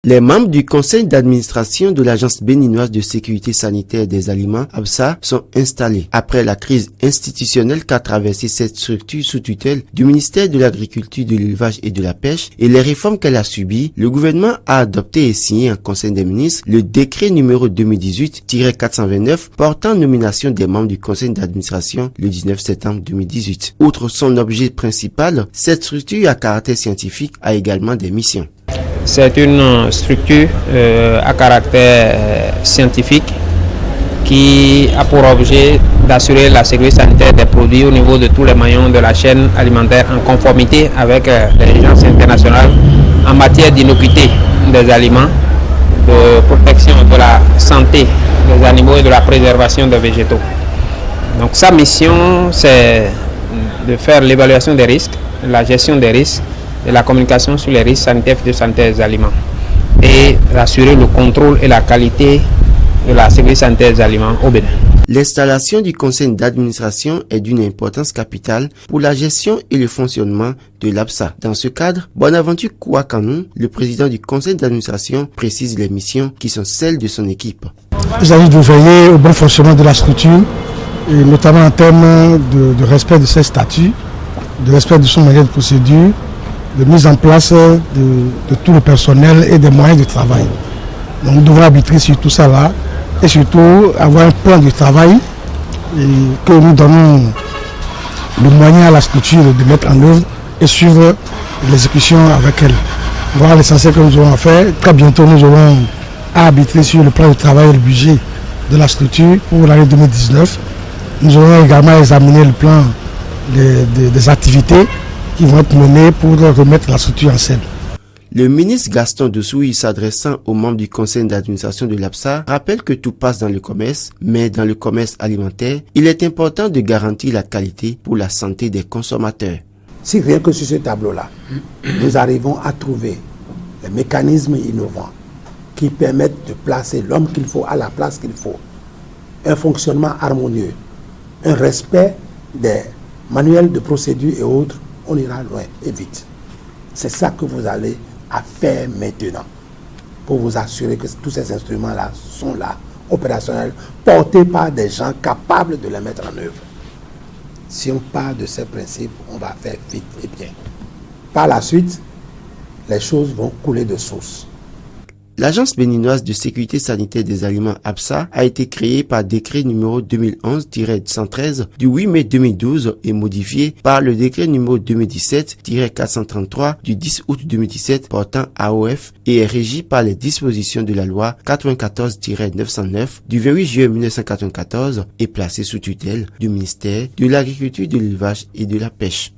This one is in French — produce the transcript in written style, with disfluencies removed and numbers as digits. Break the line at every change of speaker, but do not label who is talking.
Les membres du conseil d'administration de l'Agence béninoise de sécurité sanitaire des aliments, ABSA, sont installés. Après la crise institutionnelle qu'a traversé cette structure sous tutelle du ministère de l'Agriculture, de l'Élevage et de la Pêche et les réformes qu'elle a subies, le gouvernement a adopté et signé en conseil des ministres le décret numéro 2018-429 portant nomination des membres du conseil d'administration le 19 septembre 2018. Outre son objet principal, cette structure à caractère scientifique a également des missions.
C'est une structure à caractère scientifique qui a pour objet d'assurer la sécurité sanitaire des produits au niveau de tous les maillons de la chaîne alimentaire en conformité avec les exigences internationales en matière d'innocuité des aliments, de protection de la santé des animaux et de la préservation des végétaux. Donc sa mission, c'est de faire l'évaluation des risques, la gestion des risques, et la communication sur les risques sanitaires et phytosanitaires des aliments et d'assurer le contrôle et la qualité de la sécurité sanitaire des aliments au Bénin.
L'installation du conseil d'administration est d'une importance capitale pour la gestion et le fonctionnement de l'ABSA. Dans ce cadre, Bonaventure Kouakanou, le président du conseil d'administration, précise les missions qui sont celles de son équipe.
Il s'agit de veiller au bon fonctionnement de la structure, et notamment en termes de respect de ses statuts, de respect de son manuel de procédure, de mise en place de tout le personnel et des moyens de travail. Donc nous devons arbitrer sur tout ça là et surtout avoir un plan de travail et que nous donnons le moyen à la structure de mettre en œuvre et suivre l'exécution avec elle. Voilà l'essentiel que nous aurons à faire. Très bientôt nous aurons à arbitrer sur le plan de travail et le budget de la structure pour l'année 2019. Nous aurons également examiné le plan des activités qui vont être menées pour remettre la structure en scène.
Le ministre Gaston Dessouy, s'adressant aux membres du conseil d'administration de l'ABSA, rappelle que tout passe dans le commerce, mais dans le commerce alimentaire, il est important de garantir la qualité pour la santé des consommateurs.
Si rien que sur ce tableau-là, nous arrivons à trouver les mécanismes innovants qui permettent de placer l'homme qu'il faut à la place qu'il faut, un fonctionnement harmonieux, un respect des manuels de procédure et autres, on ira loin et vite. C'est ça que vous allez à faire maintenant pour vous assurer que tous ces instruments-là sont là, opérationnels, portés par des gens capables de les mettre en œuvre. Si on part de ces principes, on va faire vite et bien. Par la suite, les choses vont couler de source.
L'Agence béninoise de sécurité sanitaire des aliments ABSA a été créée par décret numéro 2011-113 du 8 mai 2012 et modifié par le décret numéro 2017-433 du 10 août 2017 portant AOF et est régie par les dispositions de la loi 94-909 du 28 juillet 1994 et placée sous tutelle du ministère de l'Agriculture, de l'Élevage et de la Pêche.